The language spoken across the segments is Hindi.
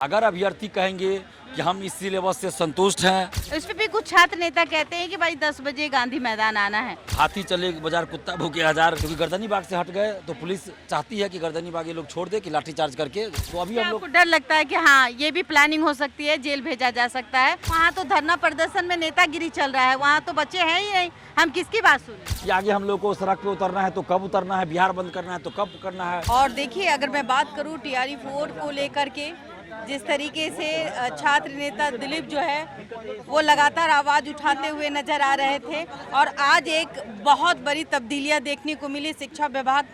अगर अभ्यर्थी कहेंगे कि हम इस सिलेबस से संतुष्ट हैं, इस पे भी कुछ छात्र नेता कहते हैं कि भाई 10 बजे गांधी मैदान आना है। हाथी चले बाजार कुत्ता भूखे हजार, क्योंकि गर्दनी बाग से हट गए तो पुलिस चाहती है कि गर्दनी बाग ये लोग छोड़ दे कि लाठीचार्ज करके। तो अभी क्या हम आपको लोग डर लगता है कि हाँ ये भी प्लानिंग हो सकती है, जेल भेजा जा सकता है? वहाँ तो धरना प्रदर्शन में नेतागिरी चल रहा है, वहाँ तो बच्चे हैं ही नहीं, हम किसकी बात सुने? कि आगे हम लोग को सड़क पे उतरना है तो कब उतरना है, बिहार बंद करना है तो कब करना है। और देखिए, अगर मैं बात करूं टीआरई 4 को लेकर के, जिस तरीके से छात्र नेता दिलीप जो है वो लगातार आवाज उठाते हुए नजर आ रहे थे, और आज एक बहुत बड़ी तब्दीलियां देखने को मिली शिक्षा विभाग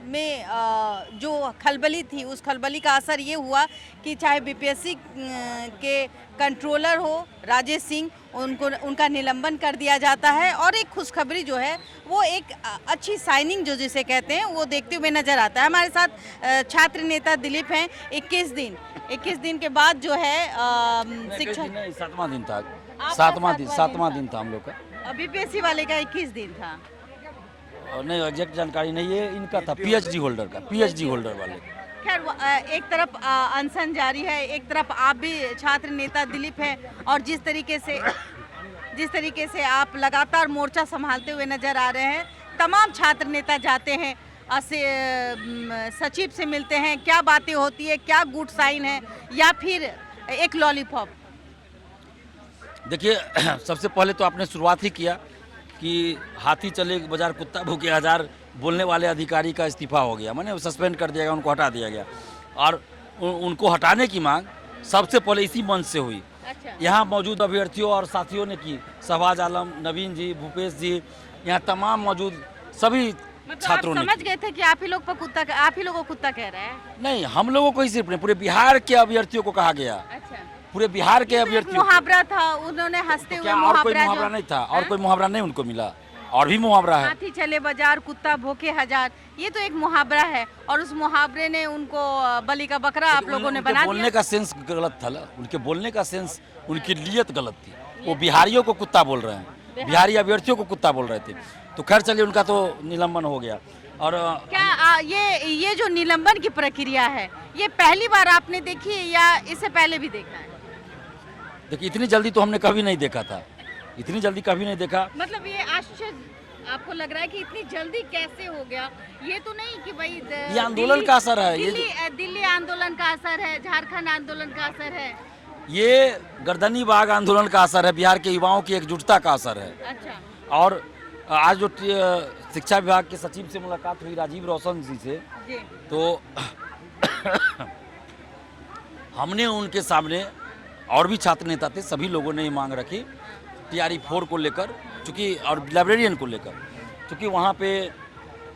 में। जो खलबली थी, उस खलबली का असर ये हुआ कि चाहे बीपीएससी के कंट्रोलर हो राजेश सिंह, उनका निलंबन कर दिया जाता है, और एक खुशखबरी जो है वो एक अच्छी साइनिंग जो जिसे कहते हैं वो देखते हुए नजर आता है। हमारे साथ छात्र नेता दिलीप हैं। 21 दिन के बाद जो है शिक्षा 7वां दिन था, आपका 7वां दिन था हम लोग का। बीपीएससी वाले का 21 दिन था। और नहीं, एग्जैक्ट जानकारी नहीं है, इनका था पीएचडी होल्डर का, पीएचडी होल्डर वाले। खैर, एक तरफ अनशन जारी है, एक तरफ आप भी छात्र नेता दिलीप हैं, और जिस तरीके से आप लगातार मोर्चा संभालते हुए नजर आ रहे हैं। तमाम छात्र नेता जाते हैं, सचिव से मिलते हैं, क्या बातें होती है, क्या गुड साइन है या फिर एक लॉलीपॉप? देखिए, सबसे पहले तो आपने शुरुआत ही किया कि हाथी चले बाजार कुत्ता भूखे हजार बोलने वाले अधिकारी का इस्तीफा हो गया, माने सस्पेंड कर दिया गया, उनको हटा दिया गया। और उनको हटाने की मांग सबसे पहले इसी मंच से हुई। अच्छा। यहाँ मौजूद अभ्यर्थियों और साथियों ने की, शहबाज आलम, नवीन जी, भूपेश जी, यहाँ तमाम मौजूद सभी छात्रों ने समझ की। गए थे कि आप ही लोगों को कुत्ता कह रहे हैं? नहीं, हम लोगों को ही सिर्फ नहीं, पूरे बिहार के अभ्यर्थियों को कहा गया, अच्छा, पूरे बिहार के ये तो एक अभ्यर्थियों को। मुहावरा था, उन्होंने हंसते हुए क्या और कोई मुहावरा मुहावरा जो नहीं था? और कोई मुहावरा नहीं उनको मिला? और भी मुहावरा है। हाथी चले बाजार कुत्ता भूखे हजार, ये तो एक मुहावरा है, और उस मुहावरे ने उनको बलि का बकरा आप लोगों ने उनके बना बोलने दिया। का सेंस गलत था ना, उनके बोलने का सेंस, उनकी नीयत गलत थी। वो बिहारियों को कुत्ता बोल रहे हैं, बिहारी अभ्यर्थियों को कुत्ता बोल रहे थे। तो खैर चलिए, उनका तो निलंबन हो गया। और क्या ये जो निलंबन की प्रक्रिया है, ये पहली बार आपने देखी है या इससे पहले भी देखा है? देखिए, इतनी जल्दी तो हमने कभी नहीं देखा था, इतनी जल्दी कभी नहीं देखा। मतलब ये आश्चर्य आपको लग रहा है कि इतनी जल्दी कैसे हो गया? ये तो नहीं कि भाई ये आंदोलन का असर है, दिल्ली आंदोलन का असर है, झारखंड आंदोलन का असर है। ये गर्दनी बाग आंदोलन का असर है, बिहार के युवाओं की एकजुटता का असर है। अच्छा। और आज जो शिक्षा विभाग के सचिव से मुलाकात हुई राजीव रोशन जी से, जी। तो हमने उनके सामने, और भी छात्र नेता थे, सभी लोगों ने ये मांग रखी टीआरई 4 को लेकर, चूँकि और लाइब्रेरियन को लेकर, क्योंकि वहाँ पे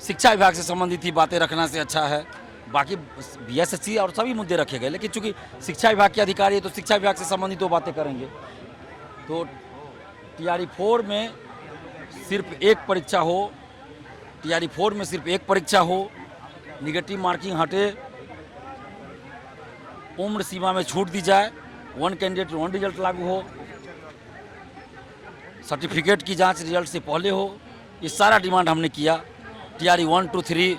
शिक्षा विभाग से संबंधित ही बातें रखना से अच्छा है। बाकी बीएसएससी और सभी मुद्दे रखे गए, लेकिन चूँकि शिक्षा विभाग के अधिकारी है तो शिक्षा विभाग से संबंधित वो बातें करेंगे। तो टीआरई 4 में सिर्फ एक परीक्षा हो, टीआरई 4 में सिर्फ एक परीक्षा हो, निगेटिव मार्किंग हटे, उम्र सीमा में छूट दी जाए, 1 कैंडिडेट 1 रिजल्ट लागू हो, सर्टिफिकेट की जांच रिजल्ट से पहले हो। ये सारा डिमांड हमने किया। टीआरई 1, 2, 3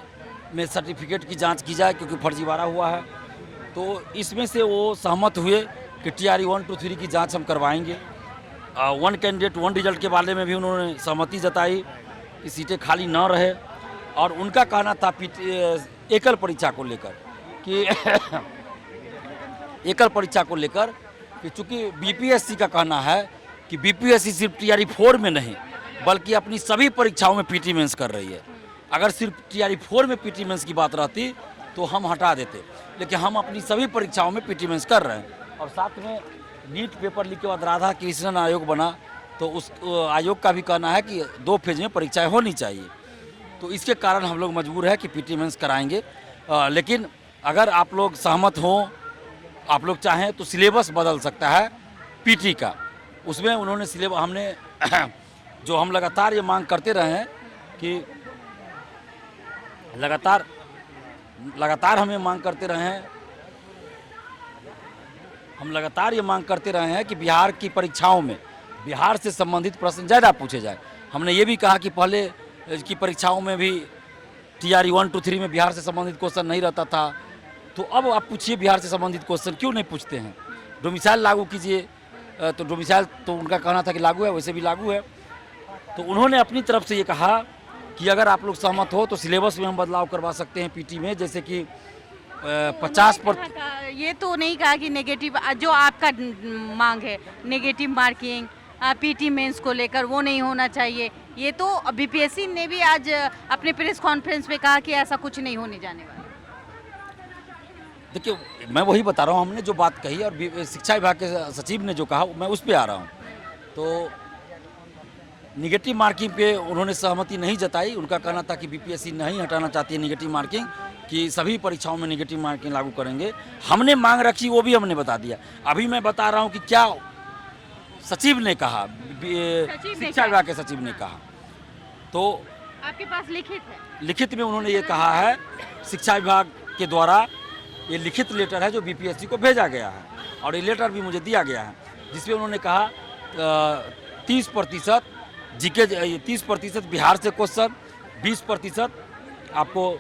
में सर्टिफिकेट की जांच की जाए, क्योंकि फर्जीवाड़ा हुआ है। तो इसमें से वो सहमत हुए कि टीआरई 1, 2, 3 की जांच हम करवाएंगे। 1 कैंडिडेट 1 रिजल्ट के बारे में भी उन्होंने सहमति जताई कि सीटें खाली न रहे। और उनका कहना था एकल परीक्षा को लेकर कि एकल परीक्षा को लेकर कि चूँकि बीपीएससी का कहना है कि बीपीएससी सिर्फ टीआरई 4 में नहीं बल्कि अपनी सभी परीक्षाओं में पीटी मेंस कर रही है। अगर सिर्फ टीआरई 4 में पीटी मेंस की बात रहती तो हम हटा देते, लेकिन हम अपनी सभी परीक्षाओं में पीटी मेंस कर रहे हैं। और साथ में नीट पेपर लीक के बाद राधा कृष्णन आयोग बना, तो उस आयोग का भी कहना है कि 2 फेज में परीक्षाएं होनी चाहिए। तो इसके कारण हम लोग मजबूर है कि पीटी मेंस कराएंगे। लेकिन अगर आप लोग सहमत हों, आप लोग चाहें तो सिलेबस बदल सकता है पीटी का। उसमें उन्होंने सिलेबस, हमने जो हम लगातार ये मांग करते रहे हैं कि लगातार हम ये मांग करते रहे हैं, हम लगातार ये मांग करते रहे हैं कि बिहार की परीक्षाओं में बिहार से संबंधित प्रश्न ज़्यादा पूछे जाए। हमने ये भी कहा कि पहले की परीक्षाओं में भी टीआरई 1, 2, 3 में बिहार से संबंधित क्वेश्चन नहीं रहता था, तो अब आप पूछिए बिहार से संबंधित क्वेश्चन क्यों नहीं पूछते हैं? डोमिसाइल लागू कीजिए। तो डोमिसाइल तो उनका कहना था कि लागू है, वैसे भी लागू है। तो उन्होंने अपनी तरफ से ये कहा कि अगर आप लोग सहमत हो तो सिलेबस में हम बदलाव करवा सकते हैं पीटी में, जैसे कि 50%। ये तो नहीं कहा कि नेगेटिव जो आपका मांग है नेगेटिव मार्किंग पीटी मेंस को लेकर वो नहीं होना चाहिए। ये तो बीपीएससी ने भी आज अपने प्रेस कॉन्फ्रेंस में कहा कि ऐसा कुछ नहीं होने जाने वाला। देखिए, मैं वही बता रहा हूँ, हमने जो बात कही और शिक्षा विभाग के सचिव ने जो कहा मैं उस पे आ रहा हूँ। तो निगेटिव मार्किंग पे उन्होंने सहमति नहीं जताई। उनका कहना था कि बीपीएससी नहीं हटाना चाहती है निगेटिव मार्किंग, कि सभी परीक्षाओं में निगेटिव मार्किंग लागू करेंगे। हमने मांग रखी, वो भी हमने बता दिया। अभी मैं बता रहा हूँ कि क्या सचिव ने कहा, शिक्षा विभाग के सचिव ने कहा। तो आपके पास लिखित है? लिखित में उन्होंने ये कहा है, शिक्षा विभाग के द्वारा ये लिखित लेटर है जो बीपीएससी को भेजा गया है, और ये लेटर भी मुझे दिया गया है, जिसमें उन्होंने कहा 30% जीके, 30% बिहार से क्वेश्चन, 20% आपको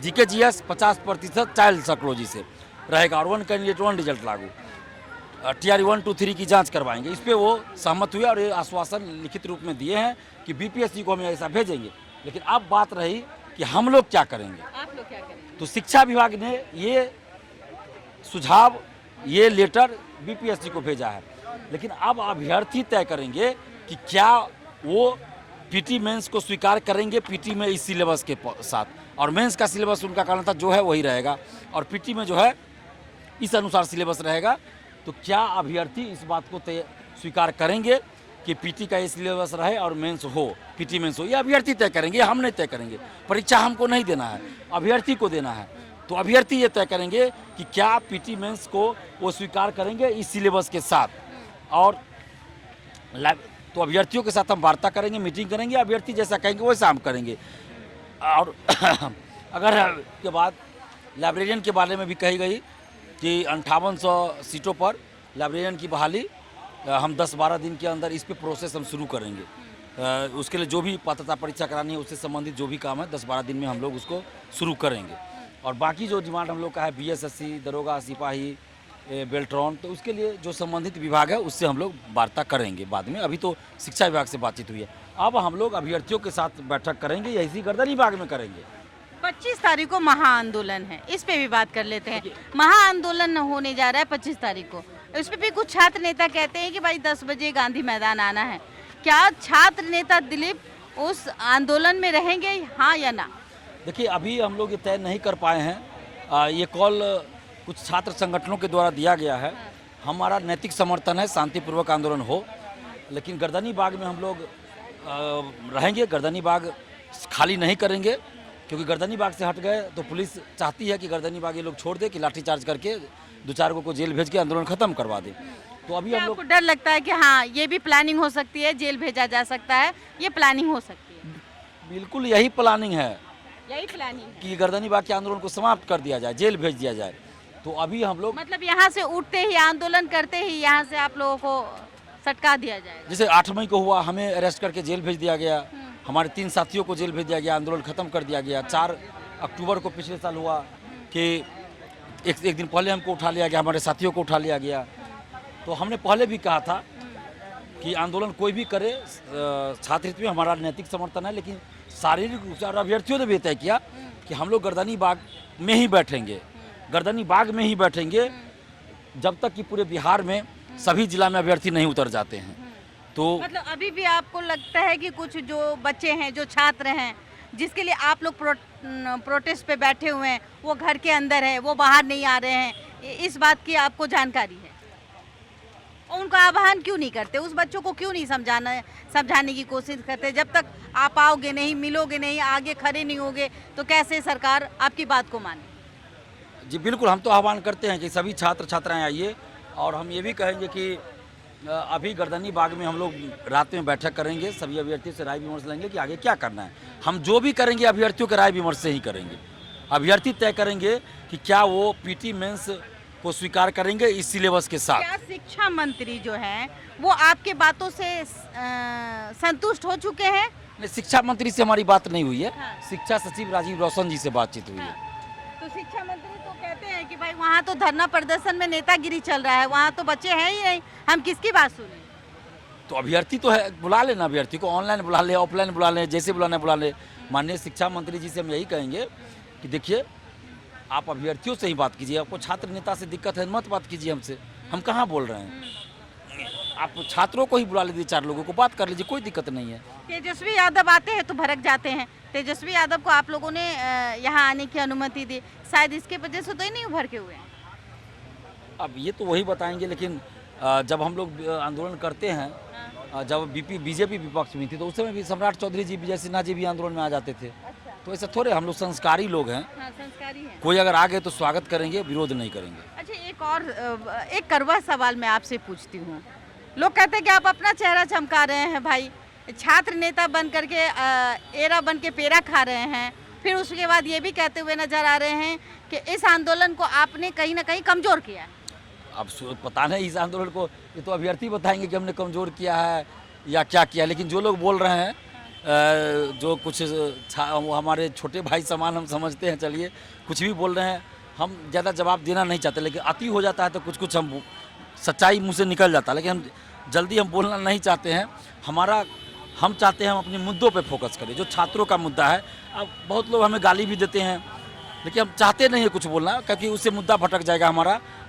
जीके जीएस, 50% चाइल्ड साइकोलॉजी से रहेगा, और 1 कैंडिडेट 1 रिजल्ट लागू। टीआर 1, 2, 3 की जांच करवाएंगे। इस पे वो सहमत हुए और ये आश्वासन लिखित रूप में दिए हैं कि बीपीएससी को हम ऐसा भेजेंगे। लेकिन अब बात रही कि हम लोग क्या करेंगे, आप लोग क्या करेंगे? तो शिक्षा विभाग ने ये सुझाव, ये लेटर बीपीएससी को भेजा है। लेकिन अब अभ्यर्थी तय करेंगे कि क्या वो पीटी मेंस को स्वीकार करेंगे पीटी में इस सिलेबस के साथ, और मेंस का सिलेबस उनका कहना था जो है वही रहेगा, और पीटी में जो है इस अनुसार सिलेबस रहेगा। तो क्या अभ्यर्थी इस बात को स्वीकार करेंगे कि पीटी का ये सिलेबस रहे और मेंस हो, पीटी मेंस हो? ये अभ्यर्थी तय करेंगे, हम नहीं तय करेंगे। परीक्षा हमको नहीं देना है, अभ्यर्थी को देना है। तो अभ्यर्थी ये तय करेंगे कि क्या पीटी मेंस को वो स्वीकार करेंगे इस सिलेबस के साथ। और तो अभ्यर्थियों के साथ हम वार्ता करेंगे, मीटिंग करेंगे, अभ्यर्थी जैसा कहेंगे वैसा हम करेंगे। और अगर के बाद लाइब्रेरियन के बारे में भी कही गई कि 5800 सीटों पर लाइब्रेरियन की बहाली हम 10-12 दिन के अंदर इस पे प्रोसेस हम शुरू करेंगे। उसके लिए जो भी पात्रता परीक्षा करानी है उससे संबंधित जो भी काम है 10-12 दिन में हम लोग उसको शुरू करेंगे। और बाकी जो डिमांड हम लोग का है बीएसएससी, दरोगा, सिपाही, बेल्ट्रॉन, तो उसके लिए जो संबंधित विभाग है उससे हम लोग वार्ता करेंगे बाद में। अभी तो शिक्षा विभाग से बातचीत हुई है, अब हम लोग अभ्यर्थियों के साथ बैठक करेंगे, यही गर्दनी विभाग में करेंगे। 25 तारीख को महाआंदोलन है, इस पे भी बात कर लेते हैं। महाआंदोलन होने जा रहा है 25 तारीख को, इस पे भी कुछ छात्र नेता कहते हैं कि भाई 10 बजे गांधी मैदान आना है। क्या छात्र नेता दिलीप उस आंदोलन में रहेंगे, हाँ या ना? देखिए, अभी हम लोग ये तय नहीं कर पाए हैं। ये कॉल कुछ छात्र संगठनों के द्वारा दिया गया है। हमारा नैतिक समर्थन है शांतिपूर्वक आंदोलन हो, लेकिन गर्दनी बाग में हम लोग रहेंगे। गर्दनी बाग खाली नहीं करेंगे, क्योंकि गर्दनी बाग से हट गए तो पुलिस चाहती है कि गर्दनी बाग ये लोग छोड़ दे, कि लाठीचार्ज करके 2-4 को जेल भेज के आंदोलन खत्म करवा दे। तो अभी हम लोग, आपको डर लगता है कि हाँ ये भी प्लानिंग हो सकती है, जेल भेजा जा सकता है, ये प्लानिंग हो सकती है? बिल्कुल यही प्लानिंग है, यही प्लानिंग है कि गर्दनी बाग के आंदोलन को समाप्त कर दिया जाए, जेल भेज दिया जाए। तो अभी हम लोग, मतलब यहाँ से उठते ही, आंदोलन करते ही यहाँ से आप लोगों को सटका दिया जाएगा? जैसे 8 मई को हुआ, हमें अरेस्ट करके जेल भेज दिया गया, हमारे 3 साथियों को जेल भेज दिया गया, आंदोलन खत्म कर दिया गया। 4 अक्टूबर को पिछले साल हुआ कि एक दिन पहले हमको उठा लिया गया, हमारे साथियों को उठा लिया गया। तो हमने पहले भी कहा था कि आंदोलन कोई भी करे, छात्र हित में हमारा नैतिक समर्थन है, लेकिन शारीरिक रूप से, और अभ्यर्थियों ने भी तय किया कि हम लोग गर्दनी बाग में ही बैठेंगे, गर्दनी बाग में ही बैठेंगे जब तक कि पूरे बिहार में सभी जिला में अभ्यर्थी नहीं उतर जाते हैं। तो मतलब अभी भी आपको लगता है कि कुछ जो बच्चे हैं, जो छात्र हैं, जिसके लिए आप लोग प्रोटेस्ट पे बैठे हुए हैं, वो घर के अंदर है, वो बाहर नहीं आ रहे हैं, इस बात की आपको जानकारी है? और उनका आह्वान क्यों नहीं करते, उस बच्चों को क्यों नहीं समझाने की कोशिश करते? जब तक आप आओगे नहीं, मिलोगे नहीं, आगे खड़े नहीं होगे, तो कैसे सरकार आपकी बात को माने? जी बिल्कुल, हम तो आह्वान करते हैं कि सभी छात्र छात्राएं आइए, और हम ये भी कहेंगे कि अभी गर्दनी बाग में हम लोग रात में बैठक करेंगे, सभी अभ्यर्थियों से राय विमर्श लेंगे कि आगे क्या करना है। हम जो भी करेंगे अभ्यर्थियों के राय विमर्श से ही करेंगे। अभ्यर्थी तय करेंगे कि क्या वो पीटी मेंस को स्वीकार करेंगे इस सिलेबस के साथ। क्या शिक्षा मंत्री जो हैं वो आपके बातों से संतुष्ट हो चुके हैं? नहीं, शिक्षा मंत्री से हमारी बात नहीं हुई है। हाँ। शिक्षा सचिव राजीव रौशन जी से बातचीत हुई है। तो शिक्षा मंत्री तो कहते हैं कि भाई वहाँ तो धरना प्रदर्शन में नेतागिरी चल रहा है, वहाँ तो बच्चे हैं ही नहीं, हम किसकी बात सुने? तो अभ्यर्थी तो है, बुला लेना अभ्यर्थी को, ऑनलाइन बुला ले, ऑफलाइन बुला ले, जैसे बुलाना बुला ले। माननीय शिक्षा मंत्री जी से हम यही कहेंगे कि देखिए आप अभ्यर्थियों से ही बात कीजिए, आपको छात्र नेता से दिक्कत है मत बात कीजिए हमसे, हम कहाँ बोल रहे हैं। आप छात्रों को ही बुला लीजिए, 4 लोगों को बात कर लीजिए, कोई दिक्कत नहीं है। तेजस्वी यादव आते हैं तो भड़क जाते हैं। तेजस्वी यादव को आप लोगों ने यहाँ आने की अनुमति दी, शायद इसके वजह से तो ही नहीं उभर के हुए हैं। अब ये तो वही बताएंगे, लेकिन जब हम लोग आंदोलन करते हैं, जब बीजेपी विपक्ष में थी तो उस समय भी सम्राट चौधरी जी, विजय सिन्हा जी भी आंदोलन में आ जाते थे। तो ऐसा थोड़े, हम लोग संस्कारी लोग हैं। हाँ, संस्कारी हैं। कोई अगर आ गए तो स्वागत करेंगे, विरोध नहीं करेंगे। अच्छा, एक कड़वा सवाल मैं आपसे पूछती हूँ। लोग कहते हैं कि आप अपना चेहरा चमका रहे हैं भाई, छात्र नेता बन करके एरा बन के पेड़ा खा रहे हैं, फिर उसके बाद ये भी कहते हुए नजर आ रहे हैं कि इस आंदोलन को आपने कहीं ना कहीं कमजोर किया है। अब पता नहीं इस आंदोलन को, ये तो अभ्यर्थी बताएंगे कि हमने कमज़ोर किया है या क्या किया। लेकिन जो लोग बोल रहे हैं, जो कुछ वो हमारे छोटे भाई समान हम समझते हैं, चलिए कुछ भी बोल रहे हैं, हम ज़्यादा जवाब देना नहीं चाहते। लेकिन अति हो जाता है तो कुछ कुछ हम सच्चाई मुँह से निकल जाता है, लेकिन हम जल्दी हम बोलना नहीं चाहते हैं। हम चाहते हैं हम अपने मुद्दों पे फोकस करें, जो छात्रों का मुद्दा है। अब बहुत लोग हमें गाली भी देते हैं, लेकिन हम चाहते नहीं है कुछ बोलना, क्योंकि उससे मुद्दा भटक जाएगा।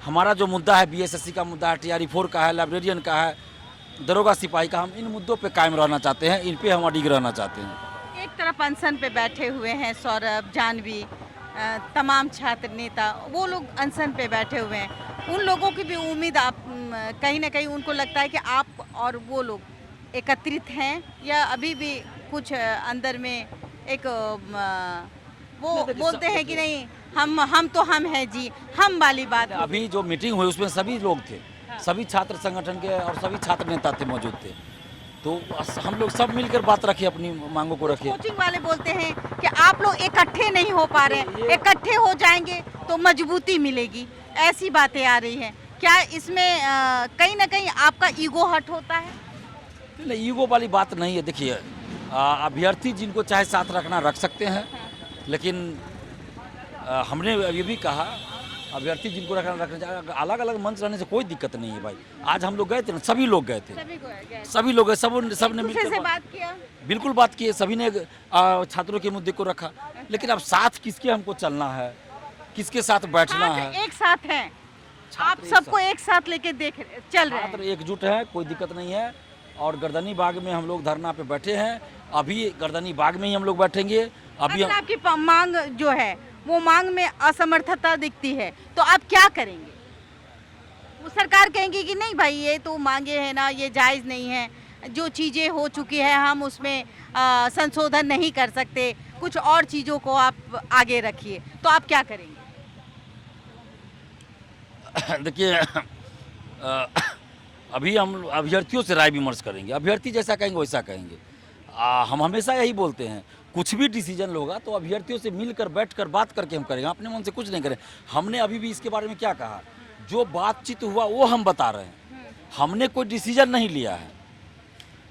हमारा जो मुद्दा है बीएसएससी का मुद्दा है, TRE 4 का है, लाइब्रेरियन का है, दरोगा सिपाही का, हम इन मुद्दों पे कायम रहना चाहते हैं, इन पे हम अडिग रहना चाहते हैं। एक तरफ अनशन पे बैठे हुए हैं सौरभ, जानवी, तमाम छात्र नेता, वो लोग अनशन पे बैठे हुए हैं। उन लोगों की भी उम्मीद, आप कहीं ना कहीं उनको लगता है कि आप और वो लोग एकत्रित हैं, या अभी भी कुछ अंदर में एक वो बोलते हैं कि नहीं, हम तो हम हैं जी, हम वाली बात। अभी जो मीटिंग हुई उसमें सभी लोग थे, सभी छात्र संगठन के और सभी छात्र नेता थे, मौजूद थे। तो हम लोग सब मिलकर बात रखे, अपनी मांगों को रखे। कोचिंग वाले बोलते हैं कि आप लोग इकट्ठे नहीं हो पा रहे हैं, इकट्ठे हो जाएंगे तो मजबूती मिलेगी, ऐसी बातें आ रही हैं। क्या इसमें कहीं ना कहीं आपका ईगो हर्ट होता है? नहीं, ईगो वाली बात नहीं है। देखिए अभ्यर्थी जिनको चाहे साथ रखना रख सकते हैं, लेकिन हमने ये भी कहा अभ्यर्थी जिनको रखना चाहिए। अलग अलग मंच रहने से कोई दिक्कत नहीं है भाई। आज हम लोग गए थे ना, सभी लोग गए थे, सभी लोग गए, सबने मिलकर बात किया, बिल्कुल बात की है, सभी ने छात्रों के मुद्दे को रखा। लेकिन अब साथ किसके हमको चलना है, किसके साथ बैठना है। एक साथ हैं आप, सबको एक साथ लेके चल रहे हैं, एकजुट है, कोई दिक्कत नहीं है। और गर्दनी बाग में हम लोग धरना पे बैठे हैं, अभी गर्दनी बाग में ही हम लोग बैठेंगे। अभी आपकी मांग जो है वो मांग में असमर्थता दिखती है, तो आप क्या करेंगे? वो सरकार कहेंगी कि नहीं भाई, ये तो मांगे हैं ना, ये जायज़ नहीं है, जो चीज़ें हो चुकी है हम उसमें संशोधन नहीं कर सकते, कुछ और चीज़ों को आप आगे रखिए, तो आप क्या करेंगे? देखिए अभी हम अभ्यर्थियों से राय विमर्श करेंगे, अभ्यर्थी जैसा कहेंगे वैसा कहेंगे। हम हमेशा यही बोलते हैं, कुछ भी डिसीजन होगा तो अभ्यर्थियों से मिलकर बैठकर बात करके हम करेंगे, अपने मन से कुछ नहीं करें। हमने अभी भी इसके बारे में क्या कहा, जो बातचीत हुआ वो हम बता रहे हैं, हमने कोई डिसीजन नहीं लिया है,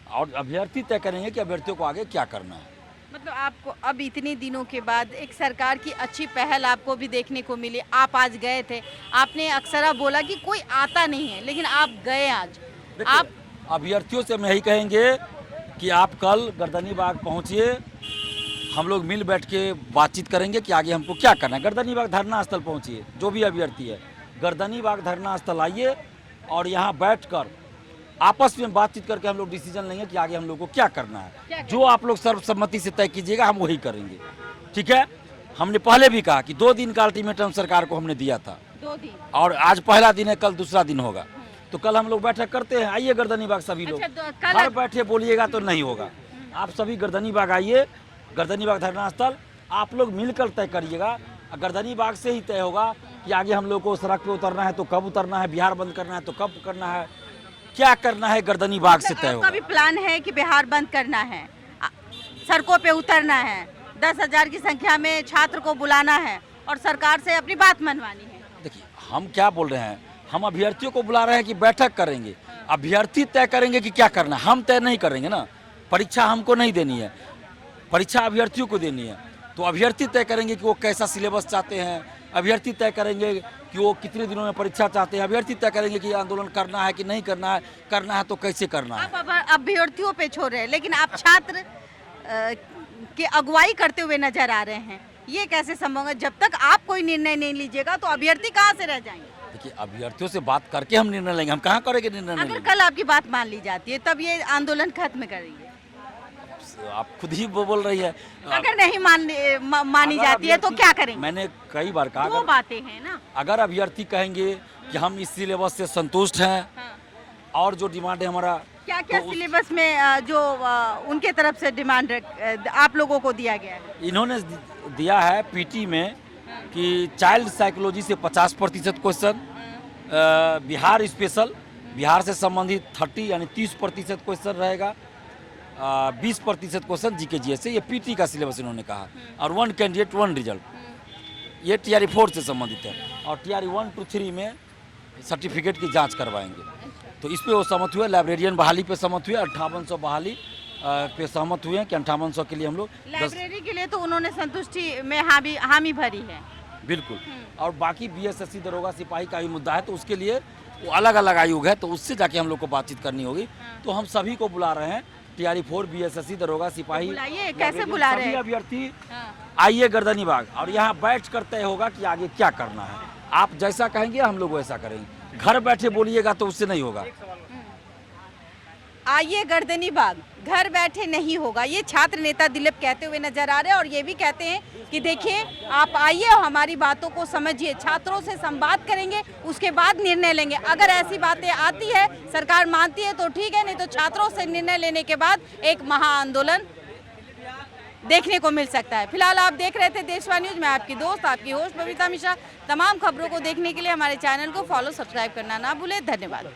और अभ्यर्थी तय करेंगे कि अभ्यर्थियों को आगे क्या करना है। मतलब आपको अब इतने दिनों के बाद एक सरकार की अच्छी पहल आपको भी देखने को मिली। आप आज गए थे, आपने अक्सर बोला कि कोई आता नहीं है, लेकिन आप गए आज। आप अभ्यर्थियों से हम यही कहेंगे कि आप कल गर्दनी बाग पहुंचिए, हम लोग मिल बैठ के बातचीत करेंगे कि आगे हमको क्या करना है। गर्दनी बाग धरना स्थल पहुंचिए, जो भी अभ्यर्थी है गर्दनी बाग धरना स्थल आइए, और यहाँ बैठकर आपस में बातचीत करके हम लोग डिसीजन लेंगे कि आगे हम लोग को क्या करना है। जो आप लोग सर्वसम्मति से तय कीजिएगा हम वही करेंगे, ठीक है। हमने पहले भी कहा कि 2 दिन का अल्टीमेटम सरकार को हमने दिया था, 2 दिन, और आज पहला दिन है, कल दूसरा दिन होगा। तो कल हम लोग बैठक करते हैं, आइए गर्दनी बाग सभी लोग। हर बैठे बोलिएगा तो नहीं होगा, आप सभी गर्दनी बाग आइए, गर्दनी बाग धरना स्थल आप लोग मिलकर तय करिएगा। गर्दनी बाग से ही तय होगा कि आगे हम लोग को सड़क पे उतरना है तो कब उतरना है, बिहार बंद करना है तो कब करना है, क्या करना है, गर्दनी बाग से तय होगा। आपका भी प्लान है कि बिहार बंद करना है, सड़कों पे उतरना है, 10,000 की संख्या में छात्र को बुलाना है और सरकार से अपनी बात मनवानी है? देखिए हम क्या बोल रहे हैं, हम अभ्यर्थियों को बुला रहे हैं कि बैठक करेंगे, अभ्यर्थी तय करेंगे कि क्या करना है, हम तय नहीं करेंगे ना। परीक्षा हमको नहीं देनी है, परीक्षा अभ्यर्थियों को देनी है, तो अभ्यर्थी तय करेंगे कि वो कैसा सिलेबस चाहते हैं, अभ्यर्थी तय करेंगे कि वो कितने दिनों में परीक्षा चाहते हैं, अभ्यर्थी तय करेंगे कि आंदोलन करना है कि नहीं करना है तो कैसे करना है। आप अब अभ्यर्थियों पे छोड़ रहे हैं, लेकिन आप छात्र की अगुवाई करते हुए नजर आ रहे हैं, ये कैसे संभव है? जब तक आप कोई निर्णय नहीं लीजिएगा तो अभ्यर्थी कहाँ से रह जाएंगे? देखिए, अभ्यर्थियों से बात करके हम निर्णय लेंगे, हम कहाँ करेंगे निर्णय नहीं अगर लेंगे। कल आपकी बात मान ली जाती है तब ये आंदोलन खत्म करेंगे। आप खुद ही बोल रही है। अगर नहीं मानी अगर जाती है तो अभ्यर्थी- क्या करेंगे? मैंने कई बार कहा, दो बातें हैं ना। अगर अभ्यर्थी कहेंगे कि हम इस सिलेबस से संतुष्ट हैं हाँ। और जो डिमांड है हमारा, क्या क्या तो सिलेबस में जो उनके तरफ से डिमांड आप लोगों को दिया गया है? इन्होंने दिया है पीटी में कि चाइल्ड साइकोलॉजी से 50% क्वेश्चन, बिहार स्पेशल, बिहार से संबंधित 30 यानी 30% क्वेश्चन रहेगा, 20% क्वेश्चन जीके जीएस से, ये पीटी का सिलेबस इन्होंने कहा, और 1 कैंडिडेट 1 रिजल्ट, ये टीआरई 4 से संबंधित है, और टीआरई 1 to 3 में सर्टिफिकेट की जांच करवाएंगे। तो इस पे वो सहमत हुए, लाइब्रेरियन बहाली पे सहमत हुए, 5800 बहाली पे सहमत हुए हैं कि 5800 के लिए हम लोग लाइब्रेरी के लिए तो उन्होंने संतुष्टि में हामी भरी है। बिल्कुल। और बाकी बीएसएससी दरोगा सिपाही का भी मुद्दा है, तो उसके लिए वो अलग अलग आयोग है, तो उससे जाके हम लोग को बातचीत करनी होगी। तो हम सभी को बुला रहे हैं, टीआरई 4, बीएसएससी दरोगा सिपाही, बुलाइए, कैसे बुला रहे हैं? सभी अभ्यर्थी आइए गर्दनी बाग, और यहाँ बैठ कर तय होगा कि आगे क्या करना है। आप जैसा कहेंगे हम लोग वैसा करेंगे, घर बैठे बोलिएगा तो उससे नहीं होगा। आइए गर्दनी बाग, घर बैठे नहीं होगा, ये छात्र नेता दिलीप कहते हुए नजर आ रहे हैं। और ये भी कहते हैं कि देखिए, आप आइए और हमारी बातों को समझिए, छात्रों से संवाद करेंगे, उसके बाद निर्णय लेंगे। अगर ऐसी बातें आती है, सरकार मानती है तो ठीक है, नहीं तो छात्रों से निर्णय लेने के बाद एक महाआंदोलन देखने को मिल सकता है। फिलहाल आप देख रहे थे देशवाणी न्यूज, मैं आपकी दोस्त, आपकी होस्ट बबीता मिश्रा। तमाम खबरों को देखने के लिए हमारे चैनल को फॉलो, सब्सक्राइब करना ना भूलें। धन्यवाद।